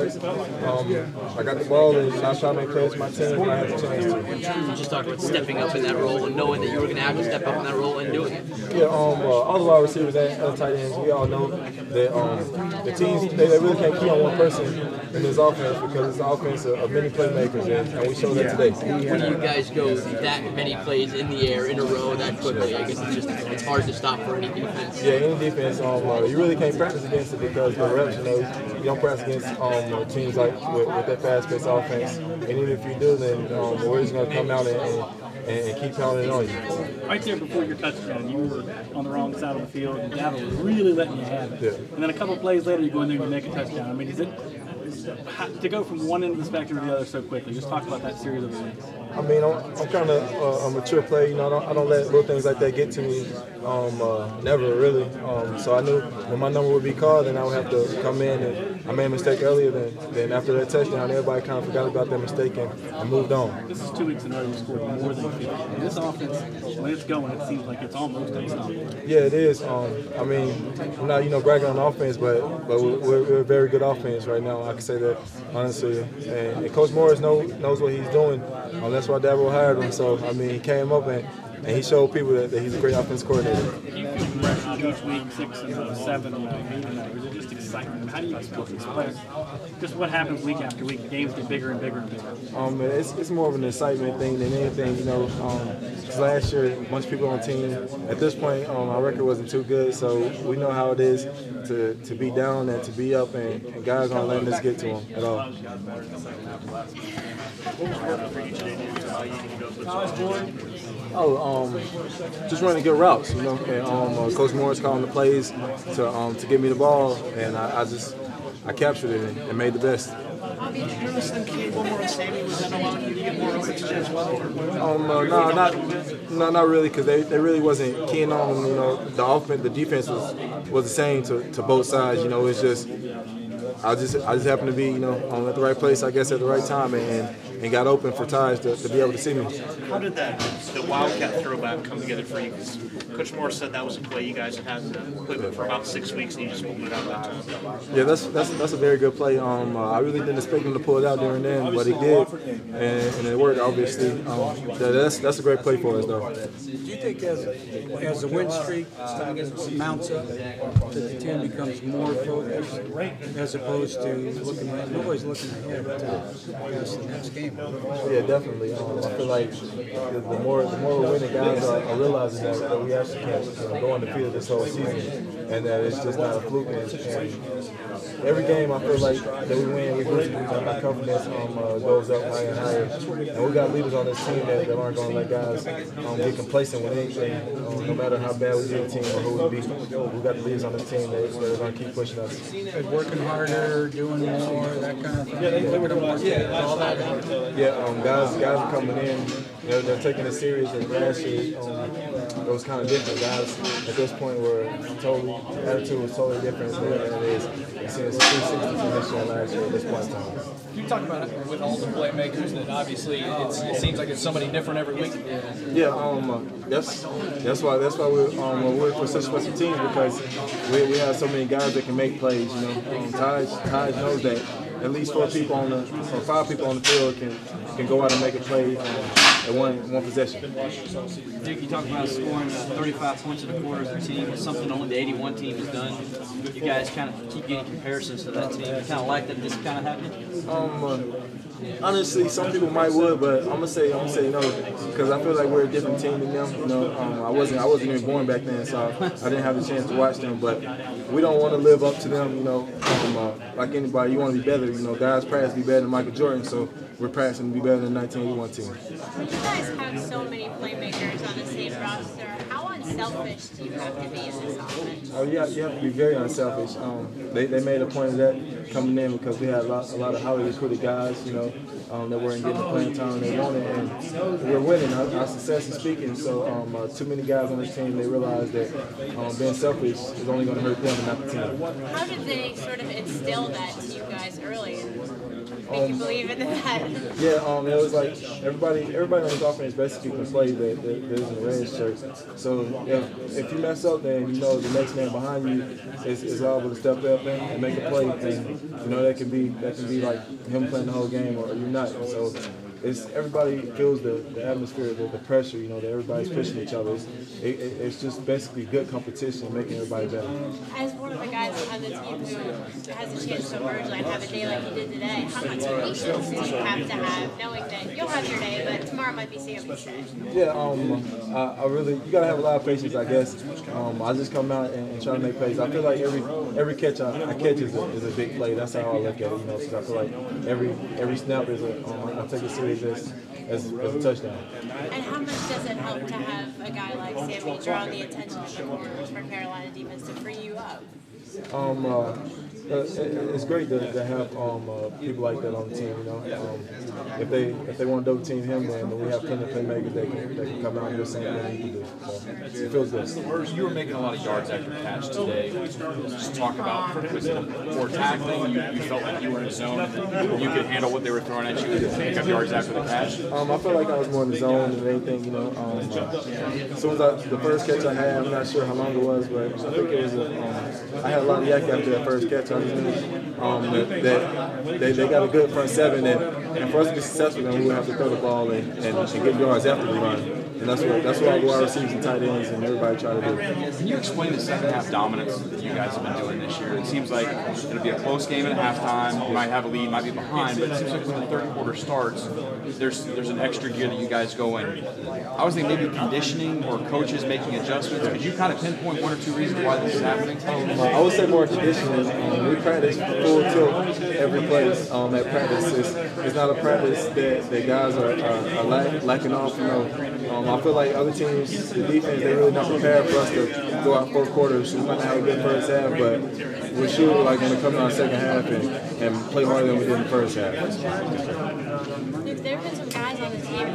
hard. I got the ball and I was trying to make plays for my team when I had the chance to. You just talked about stepping up in that role and knowing that you were going to have to step up in that role and doing it. Yeah, all the wide receivers and other tight ends, we all know that the teams, they really can't key on one person in this offense because it's an offense of many playmakers, and we showed that today. When you guys go that many plays in the air in a row that quickly, I guess it's hard to stop for any defense. Yeah, any defense, you really can't practice against it because the reps, you don't practice against teams like with that fast-paced offense. And even if you do, then we're just going to come out and keep pounding on you. Right there before your touchdown, you were on the wrong side of the field, and Dabo was really letting you have it. Yeah. And then a couple of plays later, you go in there and you make a touchdown. I mean, is it to go from one end of the spectrum to the other so quickly? Just talk about that series of events. I mean, I'm kind of a mature player. You know, I don't let little things like that get to me. Never really. So I knew when my number would be called, then I would have to come in. And I made a mistake earlier. Then after that touchdown, everybody kind of forgot about that mistake and moved on. This is 2 weeks in a row you scored more than 50. And this offense, when it's going, it seems like it's almost unstoppable. Yeah, it is. I mean, I'm not bragging on offense, but we're a very good offense right now. I can say that honestly. And Coach Morris knows what he's doing. That's why Dabo hired him. So I mean, he came up and he showed people that he's a great offense coordinator. You feel pressure each week, 6 and 7, and 8 and 8. Is it just excitement? How do you expect these players? Just what happens week after week? Games get bigger and bigger and bigger. It's more of an excitement thing than anything. You know, last year a bunch of people on the team. At this point, our record wasn't too good, so we know how it is to be down and to be up, and guys aren't letting us get to them at all. Just running good routes, you know. And Coach Morris calling the plays to give me the ball, and I captured it and made the best. Did you notice them keying one more on Sammy? Was that allowing you to get more open as well? No, not really, because they really wasn't keying on, you know, the offense. The defense was the same to both sides. You know, it's just I just happened to be, you know, at the right place, I guess, at the right time, and got open for Taj to be able to see me. How did the Wildcat throwback come together for you? Because Coach Morris said that was a play you guys had played with for about 6 weeks, and you just pulled it out that time. Yeah, that's a very good play. I really didn't expect him to pull it out during then, but he did, and it worked, obviously. That's a great play for us, though. Do you think as the win streak mounts up, that the team becomes more focused as opposed to looking at, nobody's looking ahead to the next game? Yeah, definitely. I feel like the more we're winning, guys are realizing that we actually can go on the field this whole season, and that it's just not a fluke. And every game, I feel like that we win, we boost our confidence goes up higher and higher. And we got leaders on this team that aren't going to let guys get complacent with anything, no matter how bad we do a team or who we beat. We got the leaders on this team that are going to keep pushing us. Working harder, doing more, that kind of thing. Yeah, they were doing all that. Yeah, guys are coming in. They're taking it serious. And last year, it was kind of different. Guys at this point were attitude was totally different than it is. It's 360 from this year and last year at this point in time. You talk about it with all the playmakers that obviously it seems like it's somebody different every week. Yeah, that's why we're for such a special team, because we have so many guys that can make plays. You know, Taj knows that at least 5 people on the field can go out and make a play at one possession. Dick, you talk about scoring 35 points in a quarter as a team. It's something only the 81 team has done. You guys kind of keep getting comparisons to that team. You kind of like that this kind of happening? Honestly, some people might would, but I'm gonna say no, because I feel like we're a different team than them. You know, I wasn't even born back then, so I didn't have the chance to watch them. But we don't want to live up to them. You know, like anybody, you want to be better. You know, guys practice to be better than Michael Jordan, so we're practicing to be better than the 1981 team. You guys have so many playmakers on the same roster. How unselfish do you have to be in this offense? Oh, yeah, you have to be very unselfish. They made a point of that coming in because we had a lot of highly recruited guys, you know, that weren't getting the playing time they wanted, and we're winning. Our success is speaking. So too many guys on this team, they realize that being selfish is only going to hurt them and not the team. How did they sort of instill that to you guys early? make you believe in that? Yeah, it was like everybody on this offense basically can play that is in the red shirt. So if you mess up, then you know the next man behind you is liable to step up and make a play, and you know that can be like him playing the whole game or you're not. So everybody feels the atmosphere, the pressure, you know, that everybody's pushing each other. It's just basically good competition, making everybody better. As one of the guys on the team who has a chance to emerge and have a day like you did today, how much patience do you have to have, knowing that you'll have your day, but tomorrow might be Sammy's day? Yeah, you gotta have a lot of patience, I guess. I just come out and try to make plays. I feel like every catch I catch is a big play. That's how I look at it, you know. Because I feel like every snap is I take it serious as a touchdown. And how much does it help to have a guy like Sammy draw the attention of the corners for Carolina defense to free you up? It's great to have people like that on the team. You know, if they want to double team him, then we have plenty of playmakers that can come out and do the same thing he can do. So it feels good. You were making a lot of yards after catch today. Just talk about, was it more tackling? You felt like you were in the zone and you could handle what they were throwing at you and pick up yards after the catch? I felt like I was more in the zone than anything. You know, as soon as the first catch I had, I'm not sure how long it was, but I think it was I had a lot of yak after that first catch. I just knew that they got a good front seven, and for us to be successful, then we would have to throw the ball and get yards after the run. And that's what our wide receivers and tight ends and everybody try to do. Can you explain the second half dominance that you guys have been doing this year? It seems like it'll be a close game at halftime. You might have a lead, might be behind, but it seems like when the third quarter starts, there's an extra gear that you guys go in. I was thinking maybe conditioning or coaches making adjustments. Could you kind of pinpoint one or two reasons why this is happening? I would say more conditioning. We practice full tilt every place at practice. It's not a practice that guys are lacking off. You know, I feel like other teams, the defense, they're really not prepared for us to go out 4 quarters. We might not have a good first half, but we're sure like going to come out second half and play harder than we did in the first half. There have been some guys on the team